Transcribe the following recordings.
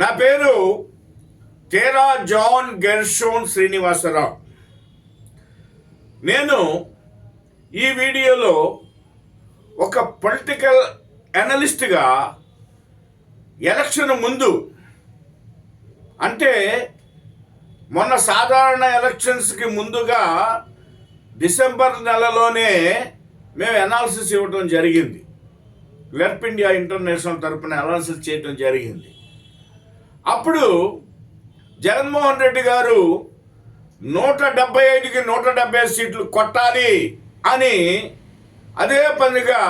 నా పేరు తేరా జాన్ గెర్షోన్ శ్రీనివాసరావు. నేను ఈ వీడియోలో ఒక పొలిటికల్ అనలిస్ట్గా ఎలక్షన్ ముందు, అంటే మొన్న సాధారణ ఎలక్షన్స్కి ముందుగా డిసెంబర్ నెలలోనే మేము అనాలిసిస్ ఇవ్వడం జరిగింది. లెఫ్ట్ ఇండియా ఇంటర్నేషనల్ తరపున అనాలిసిస్ చేయడం జరిగింది. అప్పుడు జగన్మోహన్ రెడ్డి గారు 175కి 175 సీట్లు కొట్టాలి అని అదే పనిగా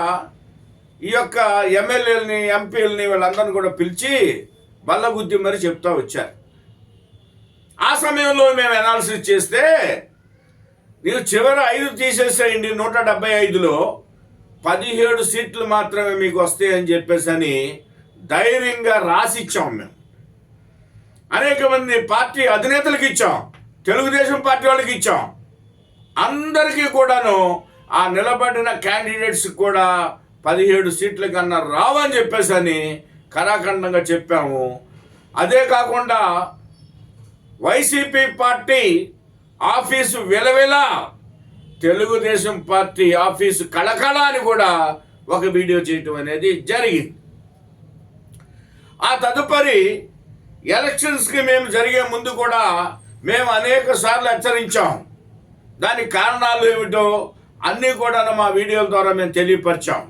ఈ యొక్క ఎమ్మెల్యేలని, ఎంపీలని వీళ్ళందరినీ కూడా పిలిచి బల్లగుద్ది మరి చెప్తా వచ్చారు. ఆ సమయంలో మేము అనాలిసిస్ చేస్తే, ನೀವು చివరి 5 తీసేసేయండి, 175లో 17 సీట్లు మాత్రమే మీకు వస్తాయని చెప్పేసి అని ధైర్యంగా రాసిచ్చాం. మేము అనేక మంది పార్టీ అధినేతలకు ఇచ్చాం, తెలుగుదేశం పార్టీ వాళ్ళకి ఇచ్చాం. అందరికీ కూడాను ఆ నిలబడిన క్యాండిడేట్స్ కూడా 17 సీట్ల కన్నా రావని చెప్పేసి అని కరాఖండంగా చెప్పాము. అదే కాకుండా వైసీపీ పార్టీ ఆఫీసు విలవిల, తెలుగుదేశం పార్టీ ఆఫీసు కళకళ అని కూడా ఒక వీడియో చేయటం అనేది జరిగింది. ఆ తదుపరి ఎలక్షన్స్కి మేము జరిగే ముందు కూడా మేము అనేక సార్లు హెచ్చరించాం. దానికి కారణాలు ఏమిటో అన్నీ కూడా మా వీడియోల ద్వారా మేము తెలియపరిచాం.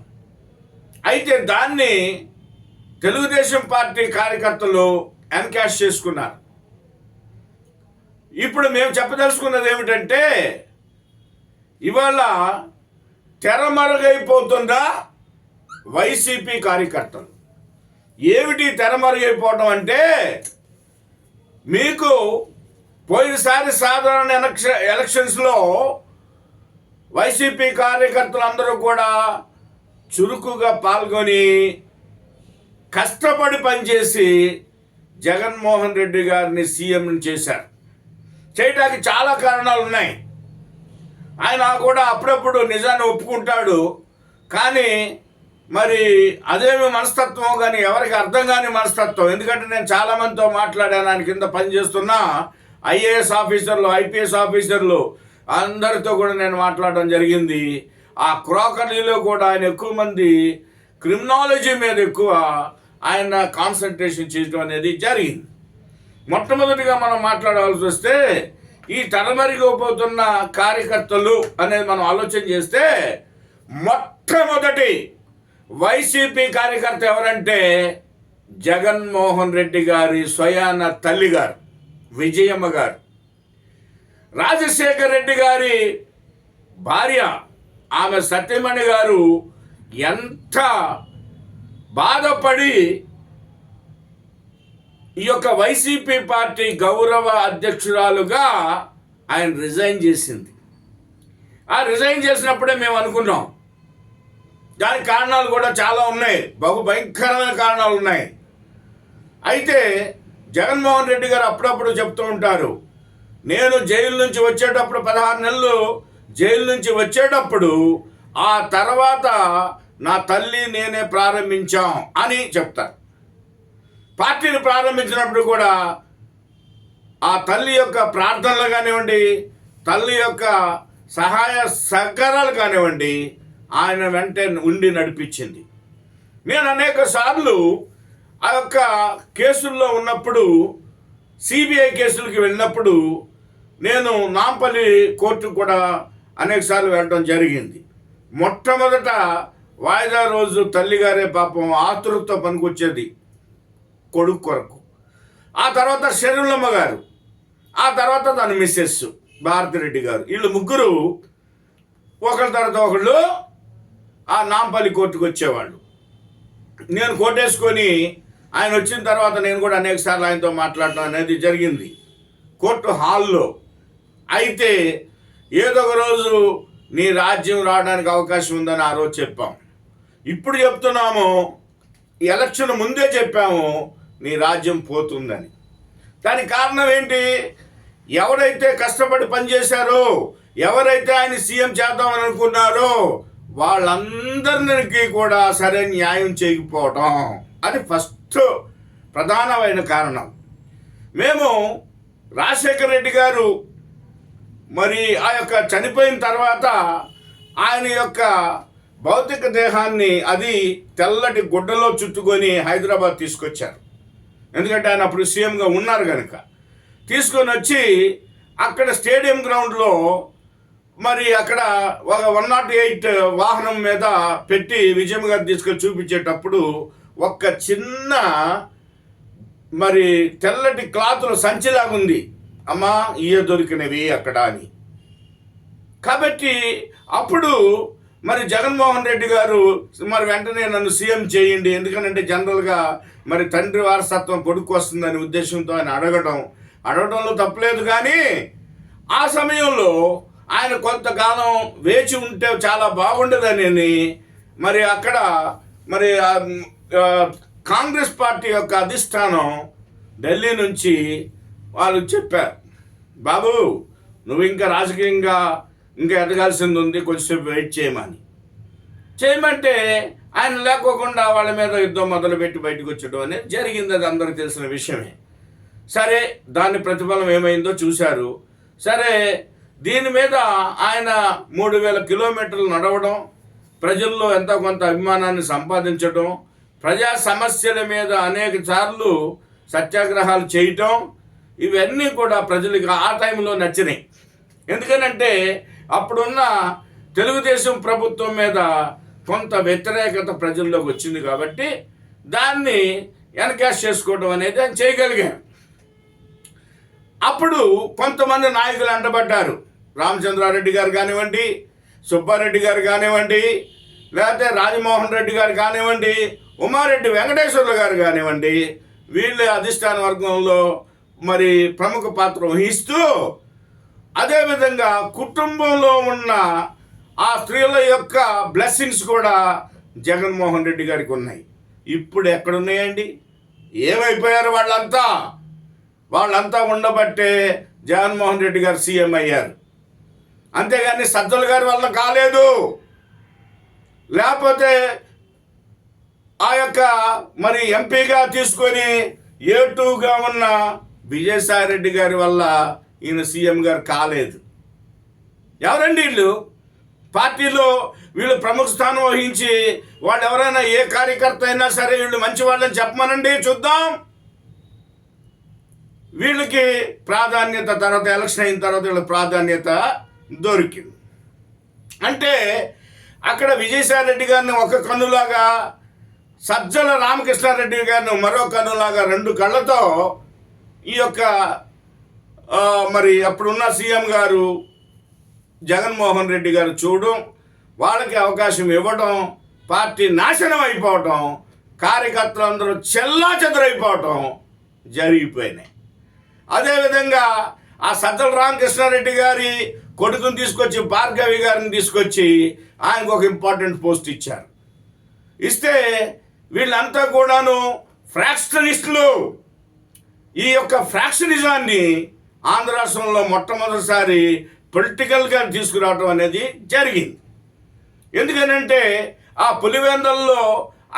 అయితే దాన్ని తెలుగుదేశం పార్టీ కార్యకర్తలు ఎన్కాష్ చేసుకున్నారు. ఇప్పుడు మేము చెప్పదలుచుకున్నది ఏమిటంటే, ఇవాళ తెరమరుగైపోతుందా వైసీపీ కార్యకర్తలు. ఏమిటి తెరమరుగైపోవడం అంటే, మీకు పోయినసారి సాధారణ ఎలక్షన్స్లో వైసీపీ కార్యకర్తలు అందరూ కూడా చురుకుగా పాల్గొని కష్టపడి పనిచేసి జగన్మోహన్ రెడ్డి గారిని సీఎం చేశారు. చేయటానికి చాలా కారణాలు ఉన్నాయి. ఆయన కూడా అప్పుడప్పుడు నిజాన్ని ఒప్పుకుంటాడు, కానీ మరి అదేమి మనస్తత్వం కానీ ఎవరికి అర్థం కాని మనస్తత్వం. ఎందుకంటే నేను చాలామందితో మాట్లాడాను, ఆయన కింద పనిచేస్తున్న ఐఏఎస్ ఆఫీసర్లు, ఐపీఎస్ ఆఫీసర్లు అందరితో కూడా నేను మాట్లాడడం జరిగింది. ఆ క్రోకరీలో కూడా ఆయన ఎక్కువ మంది క్రిమినాలజీ మీద ఎక్కువ ఆయన కాన్సన్ట్రేషన్ చేయడం అనేది జరిగింది. మొట్టమొదటిగా మనం మాట్లాడాల్సి వస్తే, ఈ తెరమరిగిపోతున్న కార్యకర్తలు అనేది మనం ఆలోచన చేస్తే, మొట్టమొదటి వైసీపీ కార్యకర్త ఎవరంటే జగన్మోహన్ రెడ్డి గారి స్వయాన తల్లి గారు విజయమ్మ గారు. రాజశేఖర్ రెడ్డి గారి భార్య, ఆమె సత్యమణి గారు ఎంత బాధపడి ఈ యొక్క వైసీపీ పార్టీ గౌరవ అధ్యక్షురాలుగా ఆయన రిజైన్ చేసింది. ఆ రిజైన్ చేసినప్పుడే మేము అనుకున్నాం, దానికి కారణాలు కూడా చాలా ఉన్నాయి, బహు భయంకరమైన కారణాలు ఉన్నాయి. అయితే జగన్మోహన్ రెడ్డి గారు అప్పుడప్పుడు చెప్తూ ఉంటారు, నేను జైలు నుంచి వచ్చేటప్పుడు 16 నెలలు జైలు నుంచి వచ్చేటప్పుడు ఆ తర్వాత నా తల్లి నేనే ప్రారంభించాం అని చెప్తారు. పార్టీని ప్రారంభించినప్పుడు కూడా ఆ తల్లి యొక్క ప్రార్థనలు కానివ్వండి, తల్లి యొక్క సహాయ సహకారాలు కానివ్వండి, ఆయన వెంటే ఉండి నడిపించింది. నేను అనేక సార్లు ఆ యొక్క కేసుల్లో ఉన్నప్పుడు, సిబిఐ కేసులకి వెళ్ళినప్పుడు నేను నాంపల్లి కోర్టుకు కూడా అనేక సార్లు వెళ్ళడం జరిగింది. మొట్టమొదట వాయిదా రోజు తల్లిగారే పాపం ఆతృతతో పనికొచ్చేది కొడుకు కొరకు. ఆ తర్వాత శరీరమ్మ గారు, ఆ తర్వాత తన మిస్సెస్ భారతిరెడ్డి గారు, వీళ్ళు ముగ్గురు ఒకరి తర్వాత ఒకళ్ళు ఆ నాంపల్లి కోర్టుకు వచ్చేవాళ్ళు. నేను కోర్టేసుకొని ఆయన వచ్చిన తర్వాత నేను కూడా అనేక సార్లు ఆయనతో మాట్లాడటం అనేది జరిగింది కోర్టు హాల్లో. అయితే ఏదో ఒక రోజు నీ రాజ్యం రావడానికి అవకాశం ఉందని ఆ రోజు చెప్పాం. ఇప్పుడు చెప్తున్నాము, ఎలక్షన్ ముందే చెప్పాము నీ రాజ్యం పోతుందని. దానికి కారణం ఏంటి? ఎవరైతే కష్టపడి పనిచేశారో, ఎవరైతే ఆయన సీఎం చేద్దామని అనుకున్నారో వాళ్ళందరికీ కూడా సరైన న్యాయం చేయకపోవటం అది ఫస్ట్ ప్రధానమైన కారణం. మేము రాజశేఖర రెడ్డి గారు మరి ఆ యొక్క చనిపోయిన తర్వాత ఆయన యొక్క భౌతిక దేహాన్ని అది తెల్లటి గుడ్డలో చుట్టుకొని హైదరాబాద్ తీసుకొచ్చారు. ఎందుకంటే ఆయన అప్పుడు సీఎంగా ఉన్నారు కనుక తీసుకొని వచ్చి అక్కడ స్టేడియం గ్రౌండ్లో మరి అక్కడ ఒక 108 వాహనం మీద పెట్టి విజయమ్మ గారు తీసుకొని చూపించేటప్పుడు ఒక్క చిన్న మరి తెల్లటి క్లాతుల సంచిలాగుంది, అమ్మా ఇయే దొరికినవి అక్కడ అని. కాబట్టి అప్పుడు మరి జగన్మోహన్ రెడ్డి గారు మరి వెంటనే నన్ను సీఎం చేయండి, ఎందుకంటే జనరల్గా మరి తండ్రి వారసత్వం కొడుకు వస్తుందనే ఉద్దేశంతో ఆయన అడగడంలో తప్పలేదు. కానీ ఆ సమయంలో ఆయన కొంతకాలం వేచి ఉంటే చాలా బాగుండదని మరి అక్కడ మరి కాంగ్రెస్ పార్టీ యొక్క అధిష్టానం ఢిల్లీ నుంచి వాళ్ళు చెప్పారు, బాబు నువ్వు ఇంకా రాజకీయంగా ఇంకా ఎదగాల్సింది ఉంది, కొంచెంసేపు వెయిట్ చేయమంటే ఆయన లేకోకుండా వాళ్ళ మీద యుద్ధం మొదలుపెట్టి బయటకు వచ్చడం అనేది జరిగింది. అది అందరికీ తెలిసిన విషయమే. సరే, దాని ప్రతిఫలం ఏమైందో చూశారు. సరే, దీని మీద ఆయన 3000 కిలోమీటర్లు నడవడం, ప్రజల్లో ఎంతో కొంత అభిమానాన్ని సంపాదించడం, ప్రజా సమస్యల మీద అనేక సార్లు సత్యాగ్రహాలు చేయటం, ఇవన్నీ కూడా ప్రజలకు ఆ టైంలో నచ్చినాయి. ఎందుకనంటే అప్పుడున్న తెలుగుదేశం ప్రభుత్వం మీద కొంత వ్యతిరేకత ప్రజల్లోకి వచ్చింది కాబట్టి దాన్ని ఎన్కాష్ చేసుకోవడం అనేది ఆయన చేయగలిగాం. అప్పుడు కొంతమంది నాయకులు అంటబడ్డారు, రామచంద్రారెడ్డి గారు కానివ్వండి, సుబ్బారెడ్డి గారు కానివ్వండి, లేకపోతే రాజమోహన్ రెడ్డి గారు కానివ్వండి, ఉమారెడ్డి వెంకటేశ్వర్లు గారు కానివ్వండి, వీళ్ళ అధిష్టాన వర్గంలో మరి ప్రముఖ పాత్ర వహిస్తూ అదేవిధంగా కుటుంబంలో ఉన్న ఆ స్త్రీల యొక్క బ్లెస్సింగ్స్ కూడా జగన్మోహన్ రెడ్డి గారికి ఉన్నాయి. ఇప్పుడు ఎక్కడున్నాయండి? ఏమైపోయారు వాళ్ళంతా ఉండబట్టే జగన్మోహన్ రెడ్డి గారు సీఎం అయ్యారు. అంతేగాని సజ్జల గారి వల్ల కాలేదు. లేకపోతే ఆ యొక్క మరి ఎంపీగా తీసుకొని A2గా ఉన్న విజయసాయి రెడ్డి గారి వల్ల ఈయన సీఎం గారు కాలేదు. ఎవరండి వీళ్ళు? పార్టీలో వీళ్ళు ప్రముఖ స్థానం వహించి వాళ్ళు ఎవరైనా ఏ కార్యకర్త అయినా సరే వీళ్ళు మంచి వాళ్ళని చెప్పమనండి, చూద్దాం. వీళ్ళకి ప్రాధాన్యత తర్వాత ఎలక్షన్ అయిన తర్వాత వీళ్ళకి ప్రాధాన్యత దొరికింది. అంటే అక్కడ విజయసాయి రెడ్డి గారిని ఒక కన్నులాగా, సజ్జల రామకృష్ణారెడ్డి గారిని మరో కన్నులాగా 2 కళ్ళతో ఈ యొక్క మరి అప్పుడున్న సీఎం గారు జగన్మోహన్ రెడ్డి గారు చూడడం, వాళ్ళకి అవకాశం ఇవ్వడం, పార్టీ నాశనం అయిపోవటం, కార్యకర్తలు అందరూ చెల్లాచెదరైపోవటం జరిగిపోయినాయి. అదేవిధంగా ఆ సజ్జల రామకృష్ణారెడ్డి గారి కొడుకుని తీసుకొచ్చి భార్గవి గారిని తీసుకొచ్చి ఆయనకు ఒక ఇంపార్టెంట్ పోస్ట్ ఇచ్చారు. ఇస్తే వీళ్ళంతా కూడాను ఫ్రాక్షనిస్టులు. ఈ యొక్క ఫ్రాక్షనిజాన్ని ఆంధ్ర రాష్ట్రంలో మొట్టమొదటిసారి పొలిటికల్గా తీసుకురావడం అనేది జరిగింది. ఎందుకనంటే ఆ పులివెందల్లో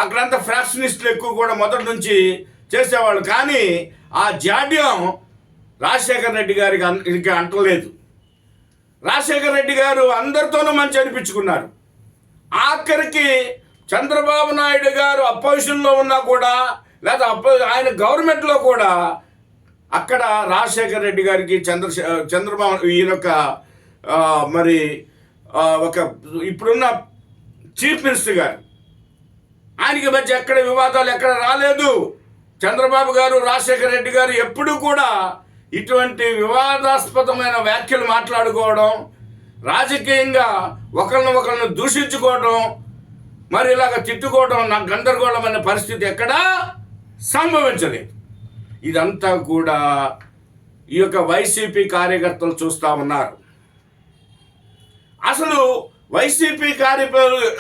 అక్కడంతా ఫ్రాక్షనిస్టులు ఎక్కువ కూడా మొదటి నుంచి చేసేవాళ్ళు. కానీ ఆ జాడ్యం రాజశేఖర రెడ్డి గారికి అంటలేదు. రాజశేఖర రెడ్డి గారు అందరితోనూ మంచి అనిపించుకున్నారు. ఆఖరికి చంద్రబాబు నాయుడు గారు అపోజిషన్లో ఉన్నా కూడా, లేదా ఆయన గవర్నమెంట్లో కూడా అక్కడ రాజశేఖర రెడ్డి గారికి చంద్రబాబు ఈయనొక మరి ఒక ఇప్పుడున్న చీఫ్ మినిస్టర్ గారు ఆయనకి మధ్య ఎక్కడ వివాదాలు ఎక్కడ రాలేదు. చంద్రబాబు గారు రాజశేఖర రెడ్డి గారు ఎప్పుడు కూడా ఇటువంటి వివాదాస్పదమైన వ్యాఖ్యలు మాట్లాడుకోవడం, రాజకీయంగా ఒకరిని దూషించుకోవడం, మరి ఇలాగ తిట్టుకోవడం, నాకు గందరగోళమైన పరిస్థితి ఎక్కడా సంభవించలేదు. ఇదంతా కూడా ఈ యొక్క వైసీపీ కార్యకర్తలు చూస్తూ ఉన్నారు. అసలు వైసీపీ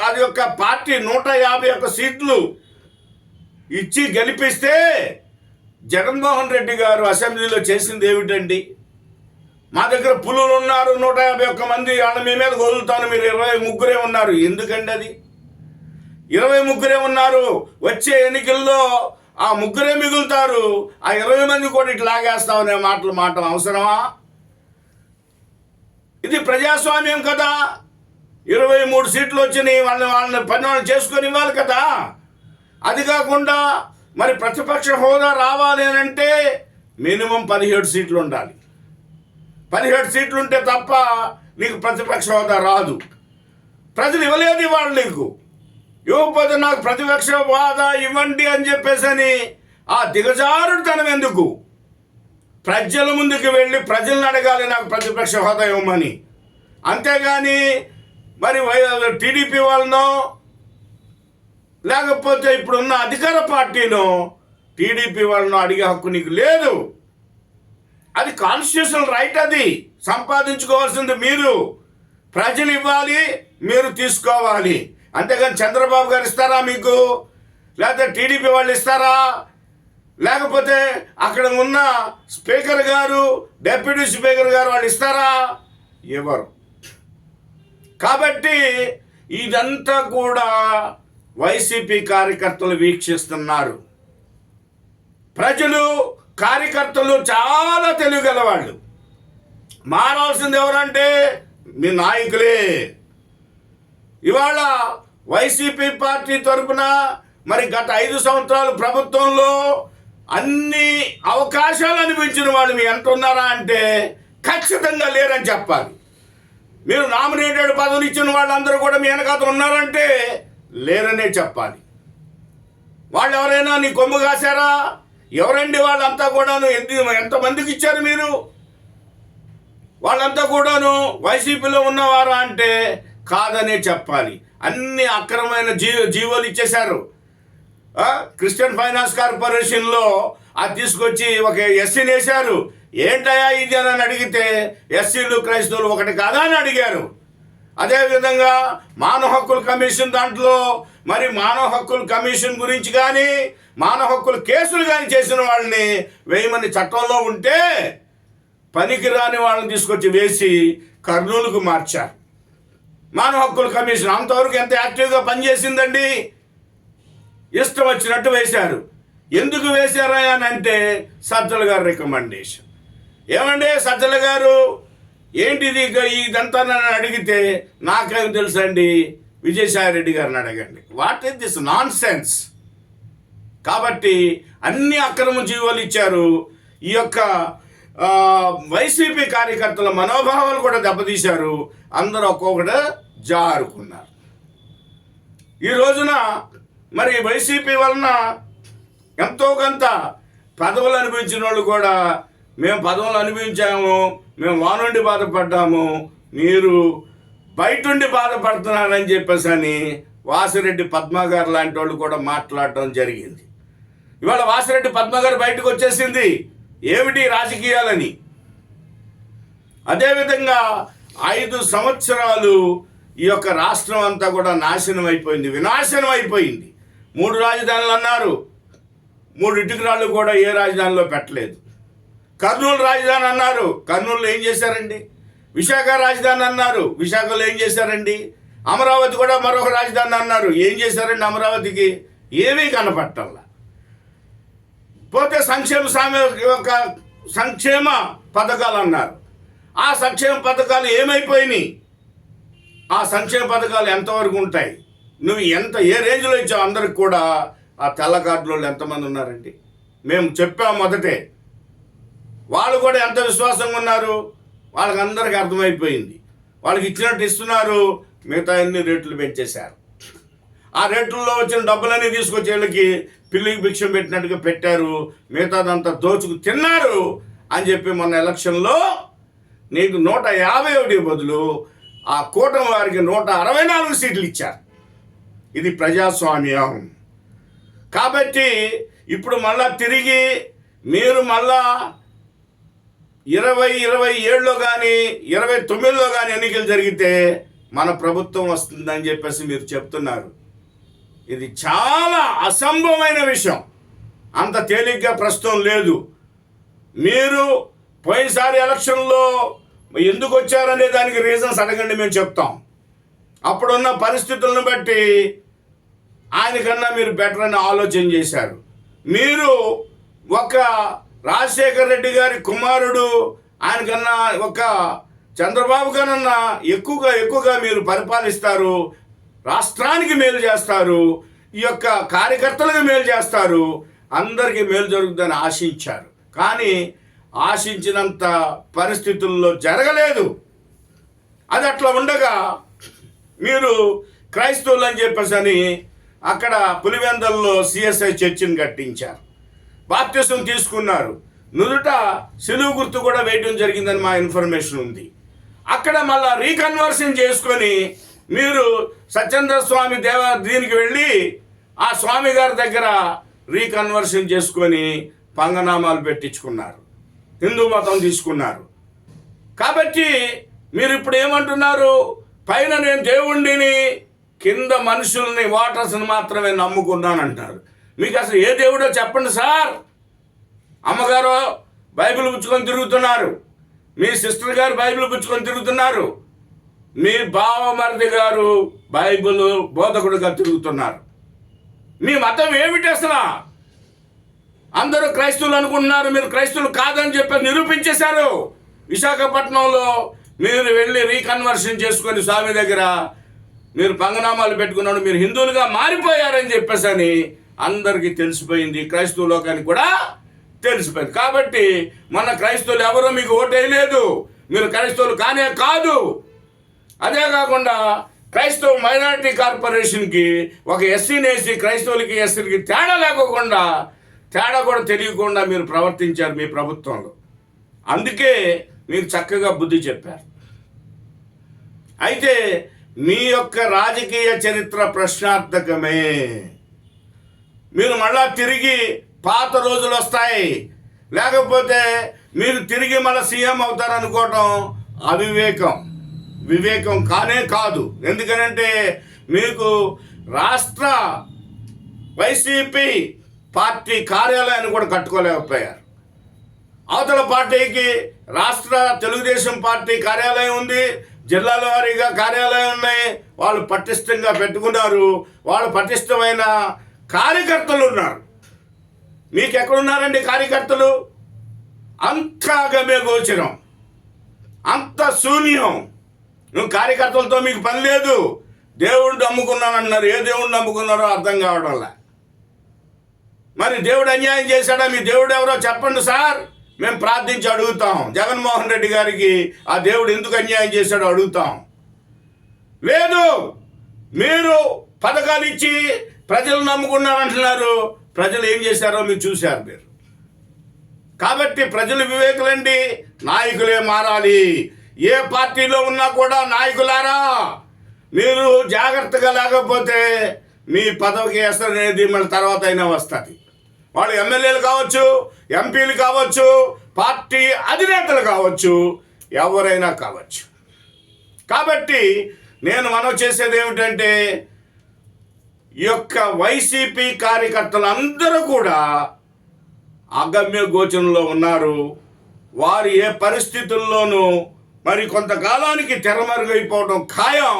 అది యొక్క పార్టీ 151 సీట్లు ఇచ్చి గెలిపిస్తే జగన్మోహన్ రెడ్డి గారు అసెంబ్లీలో చేసింది ఏమిటండి? మా దగ్గర పులులు ఉన్నారు 151 మంది, వాళ్ళ మీ మీద వదులుతాను, మీరు 23 ఉన్నారు. ఎందుకండి అది? 23 ఉన్నారు. వచ్చే ఎన్నికల్లో ఆ ముగ్గురే మిగులుతారు, ఆ 20 మంది కూడా ఇట్లా లాగేస్తామనే మాట అవసరమా? ఇది ప్రజాస్వామ్యం కదా. 23 సీట్లు వచ్చినాయి, వాళ్ళని పని వాళ్ళు చేసుకొని ఇవ్వాలి కదా. అది కాకుండా మరి ప్రతిపక్ష హోదా రావాలి అని అంటే మినిమం 17 సీట్లు ఉండాలి. 17 సీట్లు ఉంటే తప్ప నీకు ప్రతిపక్ష హోదా రాదు. ప్రజలు ఇవ్వలేదు ఇవాళ నీకు. ఇవ్వకపోతే నాకు ప్రతిపక్ష హోదా ఇవ్వండి అని చెప్పేసి ఆ దిగజారుడుతనం ఎందుకు? ప్రజల ముందుకు వెళ్ళి ప్రజలను అడగాలి నాకు ప్రతిపక్ష హోదా ఇవ్వమని. అంతేగాని మరి టీడీపీ వాళ్ళనో లేకపోతే ఇప్పుడున్న అధికార పార్టీనో టీడీపీ వాళ్ళనో అడిగే హక్కు నీకు లేదు. అది కాన్స్టిట్యూషనల్ రైట్, అది సంపాదించుకోవాల్సింది మీరు. ప్రజలు ఇవ్వాలి, మీరు తీసుకోవాలి. అంతేగాని చంద్రబాబు గారు ఇస్తారా మీకు? లేకపోతే టీడీపీ వాళ్ళు ఇస్తారా? లేకపోతే అక్కడ ఉన్న స్పీకర్ గారు, డిప్యూటీ స్పీకర్ గారు వాళ్ళు ఇస్తారా? ఎవరు? కాబట్టి ఇదంతా కూడా వైసీపీ కార్యకర్తలు వీక్షిస్తున్నారు. ప్రజలు, కార్యకర్తలు చాలా తెలివిగలవాళ్ళు. మారాల్సింది ఎవరంటే మీ నాయకులే. ఇవాళ వైసీపీ పార్టీ తరఫున మరి గత 5 సంవత్సరాలు ప్రభుత్వంలో అన్ని అవకాశాలు అనిపించిన వాళ్ళు మీ ఎంత ఉన్నారా అంటే ఖచ్చితంగా లేరని చెప్పాలి. మీరు నామినేటెడ్ పదవులు ఇచ్చిన వాళ్ళందరూ కూడా మీ వెనకాత ఉన్నారంటే లేరనే చెప్పాలి. వాళ్ళు ఎవరైనా నీ కొమ్ము కాశారా? ఎవరండి వాళ్ళంతా కూడాను? ఎంతమందికి ఇచ్చారు మీరు? వాళ్ళంతా కూడాను వైసీపీలో ఉన్నవారా అంటే కాదనే చెప్పాలి. అన్ని అక్రమమైన జీవోలు ఇచ్చేశారు. క్రిస్టియన్ ఫైనాన్స్ కార్పొరేషన్లో అది తీసుకొచ్చి ఒక ఎస్సీని వేశారు. ఏంటయా ఇది అని అడిగితే ఎస్సీలు క్రైస్తవులు ఒకటి కాదా అని అడిగారు. అదేవిధంగా మానవ హక్కుల కమిషన్ దాంట్లో మరి మానవ హక్కుల కమిషన్ గురించి కానీ మానవ హక్కుల కేసులు కానీ చేసిన వాళ్ళని వేయమని చట్టంలో ఉంటే పనికి రాని వాళ్ళని తీసుకొచ్చి వేసి కర్నూలుకు మార్చారు. మానవ హక్కుల కమిషన్ అంతవరకు ఎంత యాక్టివ్గా పనిచేసిందండి? ఇష్టం వచ్చినట్టు వేశారు. ఎందుకు వేశారా అని అంటే సజ్జల గారు రికమెండేషన్. ఏమంటే సజ్జల గారు ఏంటిది ఇదంతా నన్ను అడిగితే నాకేం తెలుసండి, విజయసాయి రెడ్డి గారిని అడగండి. What is this non sense? కాబట్టి అన్ని అక్రమ జీవోలు ఇచ్చారు. ఈ యొక్క వైసీపీ కార్యకర్తల మనోభావాలు కూడా దెబ్బతీశారు. అందరూ ఒక్కొక్కటి జారుకున్నారు. ఈ రోజున మరి వైసీపీ వలన ఎంతో కొంత పదవులు అనిపించిన వాళ్ళు కూడా మేము పదవులు అనిపించాము, మేము వానుండి బాధపడ్డాము, మీరు బయటుండి బాధపడుతున్నారని చెప్పేసి అని వాసిరెడ్డి పద్మ గారు లాంటి వాళ్ళు కూడా మాట్లాడటం జరిగింది. ఇవాళ వాసిరెడ్డి పద్మ గారు బయటకు వచ్చేసింది ఏమిటి రాజకీయాలని. అదేవిధంగా 5 సంవత్సరాలు ఈ యొక్క రాష్ట్రం అంతా కూడా నాశనం అయిపోయింది, వినాశనం అయిపోయింది. 3 రాజధానులు అన్నారు, 3 ఇటుకరాళ్ళు కూడా ఏ రాజధానిలో పెట్టలేదు. కర్నూలు రాజధాని అన్నారు, కర్నూలులో ఏం చేశారండి? విశాఖ రాజధాని అన్నారు, విశాఖలో ఏం చేశారండి? అమరావతి కూడా మరొక రాజధాని అన్నారు, ఏం చేశారండి అమరావతికి? ఏమీ కనపట్టల్లా. పోతే సంక్షేమ పథకాలు అన్నారు, ఆ సంక్షేమ పథకాలు ఏమైపోయినాయి? ఆ సంక్షేమ పథకాలు ఎంతవరకు ఉంటాయి? నువ్వు ఏ రేంజ్లో ఇచ్చావు? అందరికి కూడా ఆ తెల్ల కార్డులో ఎంతమంది ఉన్నారండి? మేము చెప్పాము మొదటే. వాళ్ళు కూడా ఎంత విశ్వాసంగా ఉన్నారు? వాళ్ళకి అందరికీ అర్థమైపోయింది. వాళ్ళకి ఇచ్చినట్టు ఇస్తున్నారు, మిగతా అన్ని రేట్లు పెంచేశారు. ఆ రేట్లలో వచ్చిన డబ్బులన్నీ తీసుకొచ్చి వీళ్ళకి పిల్లికి భిక్షం పెట్టినట్టుగా పెట్టారు, మిగతాదంతా దోచుకు తిన్నారు అని చెప్పి మొన్న ఎలక్షన్లో నీకు 151 బదులు ఆ కూటమి వారికి 164 సీట్లు ఇచ్చారు. ఇది ప్రజాస్వామ్యం. కాబట్టి ఇప్పుడు మళ్ళా తిరిగి మీరు మళ్ళా 2027లో కానీ 29లో కానీ ఎన్నికలు జరిగితే మన ప్రభుత్వం వస్తుందని చెప్పేసి మీరు చెప్తున్నారు. ఇది చాలా అసంభవమైన విషయం. అంత తేలిగ్గా ప్రస్తుతం లేదు. మీరు పోయినసారి ఎలక్షన్లో ఎందుకు వచ్చారనే దానికి రీజన్స్ అడగండి, మేము చెప్తాం. అప్పుడున్న పరిస్థితులను బట్టి ఆయనకన్నా మీరు బెటర్ అని ఆలోచన చేశారు. మీరు ఒక రాజశేఖర్ రెడ్డి గారి కుమారుడు, ఆయనకన్నా ఒక చంద్రబాబు కన్నా ఎక్కువగా మీరు పరిపాలిస్తారు, రాష్ట్రానికి మేలు చేస్తారు, ఈ యొక్క కార్యకర్తలకు మేలు చేస్తారు, అందరికీ మేలు జరుగుతుందని ఆశించారు. కానీ ఆశించినంత పరిస్థితుల్లో జరగలేదు. అది అట్లా ఉండగా మీరు క్రైస్తవులు అని చెప్పేసి అక్కడ పులివెందల్లో సిఎస్ఐ చర్చిని కట్టించారు, బాప్తిసం తీసుకున్నారు, నుదుట సిలువ గుర్తు కూడా వేయడం జరిగిందని మా ఇన్ఫర్మేషన్ ఉంది. అక్కడ మళ్ళా రీకన్వర్షన్ చేసుకొని మీరు సత్యేంద్ర స్వామి దీనికి వెళ్ళి ఆ స్వామి గారి దగ్గర రీకన్వర్షన్ చేసుకొని పంగనామాలు పెట్టించుకున్నారు, హిందూ మతం తీసుకున్నారు. కాబట్టి మీరు ఇప్పుడు ఏమంటున్నారు, పైన నేను దేవుణ్ణిని, కింద మనుషుల్ని, వాటర్స్ని మాత్రమే నమ్ముకున్నానంటారు. మీకు అసలు ఏ దేవుడో చెప్పండి సార్. అమ్మగారు బైబిల్ పుచ్చుకొని తిరుగుతున్నారు, మీ సిస్టర్ గారు బైబిల్ పుచ్చుకొని తిరుగుతున్నారు, మీ బావమరిది గారు బైబిల్ బోధకుడుగా తిరుగుతున్నారు. మీ మతం ఏమిటి అసలు? అందరూ క్రైస్తవులు అనుకుంటున్నారు, మీరు క్రైస్తవులు కాదని చెప్పి నిరూపించేశారు. విశాఖపట్నంలో మీరు వెళ్ళి రీకన్వర్షన్ చేసుకొని స్వామి దగ్గర మీరు పంగనామాలు పెట్టుకున్నాడు, మీరు హిందువులుగా మారిపోయారని చెప్పేసి అందరికీ తెలిసిపోయింది, క్రైస్తవ లోకానికి కూడా తెలిసిపోయింది. కాబట్టి మన క్రైస్తవులు ఎవరో మీకు ఓటేయలేదు, మీరు క్రైస్తవులు కానే కాదు. అదే కాకుండా క్రైస్తవ మైనారిటీ కార్పొరేషన్కి ఒక ఎస్సీని వేసి క్రైస్తవులకి ఎస్సీలకి తేడా కూడా తెలియకుండా మీరు ప్రవర్తించారు మీ ప్రభుత్వంలో. అందుకే మీకు చక్కగా బుద్ధి చెప్పారు. అయితే మీ యొక్క రాజకీయ చరిత్ర ప్రశ్నార్థకమే. మీరు మళ్ళా తిరిగి పాత రోజులు వస్తాయి, లేకపోతే మీరు తిరిగి మళ్ళీ సీఎం అవుతారనుకోవటం వివేకం కానే కాదు. ఎందుకనంటే మీకు రాష్ట్ర వైసీపీ పార్టీ కార్యాలయాన్ని కూడా కట్టుకోలేకపోయారు. అవతల పార్టీకి రాష్ట్ర తెలుగుదేశం పార్టీ కార్యాలయం ఉంది, జిల్లాల వారీగా కార్యాలయం ఉన్నాయి, వాళ్ళు పటిష్టంగా పెట్టుకున్నారు, వాళ్ళు పటిష్టమైన కార్యకర్తలు ఉన్నారు. మీకు ఎక్కడున్నారండి కార్యకర్తలు? అంతా గమ్య గోచరం, అంత శూన్యం. నువ్వు కార్యకర్తలతో మీకు పని లేదు. దేవుడు నమ్ముకున్నానన్నారు, ఏ దేవుడు నమ్ముకున్నారో అర్థం కావడంలా. మరి దేవుడు అన్యాయం చేశాడా? మీ దేవుడు ఎవరో చెప్పండి సార్, మేము ప్రార్థించి అడుగుతాం. జగన్మోహన్ రెడ్డి గారికి ఆ దేవుడు ఎందుకు అన్యాయం చేశాడో అడుగుతాం. లేదు, మీరు పథకాలు ఇచ్చి ప్రజలు నమ్ముకున్నారంటున్నారు, ప్రజలు ఏం చేశారో మీరు చూశారు మీరు. కాబట్టి ప్రజలు వివేకులండి, నాయకులే మారాలి. ఏ పార్టీలో ఉన్నా కూడా నాయకులారా, మీరు జాగ్రత్తగా లేకపోతే మీ పదవికి అసలు అనేది మళ్ళీ తర్వాత అయినా వస్తుంది. వాళ్ళు ఎమ్మెల్యేలు కావచ్చు, ఎంపీలు కావచ్చు, పార్టీ అధినేతలు కావచ్చు, ఎవరైనా కావచ్చు. కాబట్టి నేను మనవి చేసేది ఏమిటంటే, ఈ యొక్క వైసీపీ కార్యకర్తలు అందరూ కూడా అగమ్య గోచరంలో ఉన్నారు. వారు ఏ పరిస్థితుల్లోనూ మరి కొంతకాలానికి తెరమరుగైపోవడం ఖాయం.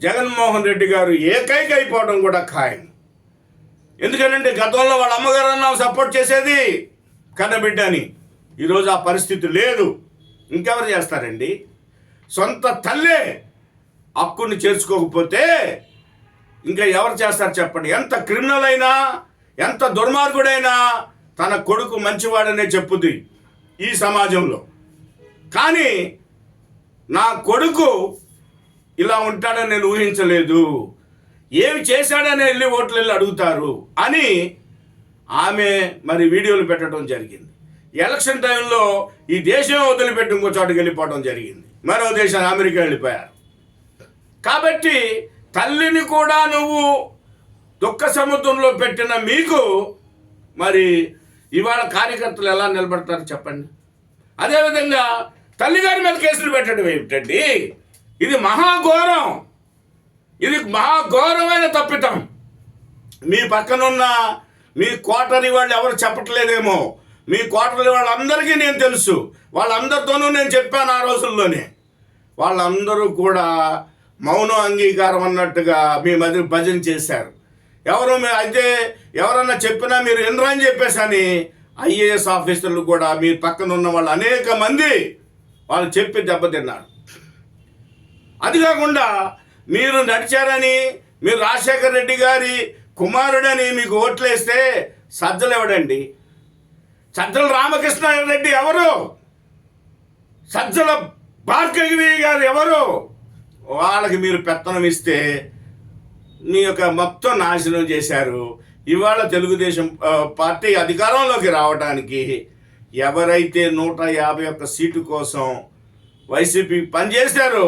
జగన్మోహన్ రెడ్డి గారు ఏకైక అయిపోవడం కూడా ఖాయం. ఎందుకంటే గతంలో వాళ్ళ అమ్మగారు అన్న సపోర్ట్ చేసేది కన్నబిడ్డ అని. ఈరోజు ఆ పరిస్థితి లేదు. ఇంకెవరు చేస్తారండి? సొంత తల్లే హక్కుని చేర్చుకోకపోతే ఇంకా ఎవరు చేస్తారు చెప్పండి? ఎంత క్రిమినల్ అయినా, ఎంత దుర్మార్గుడైనా తన కొడుకు మంచివాడనే చెప్పుద్ది ఈ సమాజంలో. కానీ నా కొడుకు ఇలా ఉంటాడని నేను ఊహించలేదు, ఏమి చేశాడని వెళ్ళి ఓట్లు వెళ్ళి అడుగుతారు అని ఆమె మరి వీడియోలు పెట్టడం జరిగింది. ఎలక్షన్ టైంలో ఈ దేశం వదిలిపెట్టి ఇంకో చోటుకి వెళ్ళిపోవడం జరిగింది, మరో దేశాన్ని అమెరికా వెళ్ళిపోయారు. కాబట్టి తల్లిని కూడా నువ్వు దుఃఖ సముద్రంలో పెట్టిన మీకు మరి ఇవాళ కార్యకర్తలు ఎలా నిలబడతారు చెప్పండి? అదేవిధంగా తల్లిగారి మీద కేసులు పెట్టడం ఏమిటండి? ఇది మహాఘోరం, ఇది మహాఘోరమైన తప్పితం. మీ పక్కనున్న మీ కోటరీ వాళ్ళు ఎవరు చెప్పట్లేదేమో, మీ కోటరీ వాళ్ళందరికీ నేను తెలుసు, వాళ్ళందరితోనూ నేను చెప్పాను ఆ రోజుల్లోనే. వాళ్ళందరూ కూడా మౌనం అంగీకారం అన్నట్టుగా మీ మధ్య భజన చేశారు. అయితే ఎవరన్నా చెప్పినా మీరు వినరని చెప్పేసి అని ఐఏఎస్ ఆఫీసర్లు కూడా మీ పక్కన ఉన్న వాళ్ళు అనేక మంది వాళ్ళు చెప్పి దెబ్బతిన్నారు. అది కాకుండా మీరు నడిచారని, మీరు రాజశేఖర రెడ్డి గారి కుమారుడని మీకు ఓట్లేస్తే సజ్జలు ఎవడండి? సజ్జల రామకృష్ణారెడ్డి ఎవరు? సజ్జల భార్గవి గారు ఎవరు? వాళ్ళకి మీరు పెత్తనం ఇస్తే మీ యొక్క మొత్తం నాశనం చేశారు. ఇవాళ తెలుగుదేశం పార్టీ అధికారంలోకి రావడానికి ఎవరైతే 151 సీటు కోసం వైసీపీ పనిచేశారో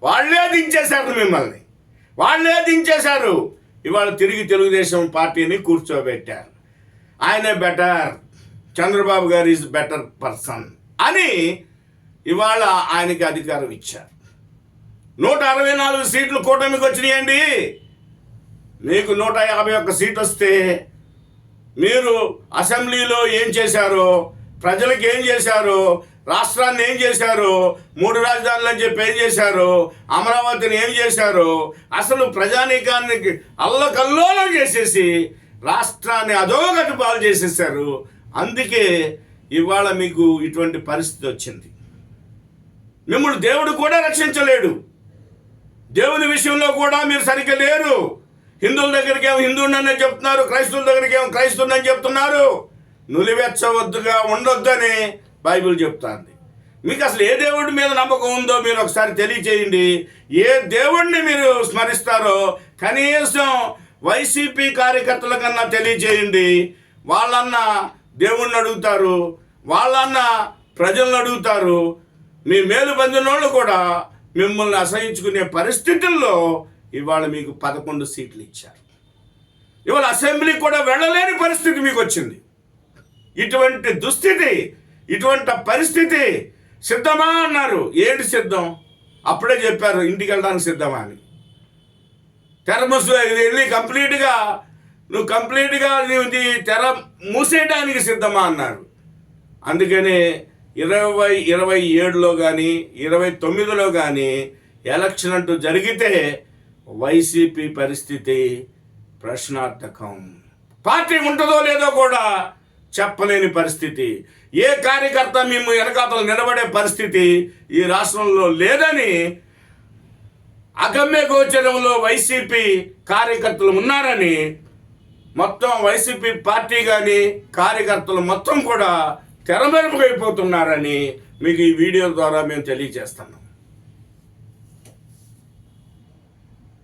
వాళ్ళే దించేశారు, మిమ్మల్ని వాళ్ళే దించేశారు. ఇవాళ తిరిగి తెలుగుదేశం పార్టీని కూర్చోబెట్టారు. ఆయనే బెటర్, చంద్రబాబు గారు ఈజ్ బెటర్ పర్సన్ అని ఇవాళ ఆయనకి అధికారం ఇచ్చారు. 164 సీట్లు కూటమికి వచ్చినాయండి. మీకు 151 సీట్ వస్తే మీరు అసెంబ్లీలో ఏం చేశారో, ప్రజలకు ఏం చేశారో, రాష్ట్రాన్ని ఏం చేశారో, 3 రాజధానులు అని చెప్పి ఏం చేశారో, అమరావతిని ఏం చేశారో, అసలు ప్రజానీకానికి అల్లకల్లోలం చేసేసి రాష్ట్రాన్ని అధోగతి పాలు చేసేసారు. అందుకే ఇవాళ మీకు ఇటువంటి పరిస్థితి వచ్చింది. మిమ్మల్ని దేవుడు కూడా రక్షించలేడు. దేవుని విషయంలో కూడా మీరు సరిగ్గా లేరు. హిందువుల దగ్గరికి ఏమో హిందువునని చెప్తున్నారు, క్రైస్తవుల దగ్గరికి ఏమో క్రైస్తవుని చెప్తున్నారు. నులివెచ్చవద్దుగా ఉండొద్దని బైబిల్ చెప్తాంది. మీకు అసలు ఏ దేవుడి మీద నమ్మకం ఉందో మీరు ఒకసారి తెలియచేయండి. ఏ దేవుడిని మీరు స్మరిస్తారో కనీసం వైసీపీ కార్యకర్తల కన్నా తెలియచేయండి. వాళ్ళన్నా దేవుణ్ణి అడుగుతారు, వాళ్ళన్నా ప్రజలను అడుగుతారు. మీ మేలు పొందిన వాళ్ళు కూడా మిమ్మల్ని అసహించుకునే పరిస్థితుల్లో ఇవాళ మీకు 11 సీట్లు ఇచ్చారు. ఇవాళ అసెంబ్లీకి కూడా వెళ్ళలేని పరిస్థితి మీకు వచ్చింది. ఇటువంటి దుస్థితి, ఇటువంటి పరిస్థితి సిద్ధమా అన్నారు. ఏంటి సిద్ధం? అప్పుడే చెప్పారు ఇంటికి వెళ్ళడానికి సిద్ధమా అని. వెళ్ళి కంప్లీట్గా నువ్వు తెర మూసేయడానికి సిద్ధమా అన్నారు. అందుకనే 2027లో కానీ 29లో కానీ ఎలక్షన్ అంటూ జరిగితే వైసీపీ పరిస్థితి ప్రశ్నార్థకం. పార్టీ ఉంటుందో లేదో కూడా చెప్పలేని పరిస్థితి. ఏ కార్యకర్త మేము వెనకాతలు నిలబడే పరిస్థితి ఈ రాష్ట్రంలో లేదని అగమ్య గోచరంలో వైసీపీ కార్యకర్తలు ఉన్నారని మొత్తం వైసీపీ పార్టీ కానీ కార్యకర్తలు మొత్తం కూడా తెరమరుపుగైపోతున్నారని మీకు ఈ వీడియో ద్వారా మేము తెలియజేస్తున్నాం.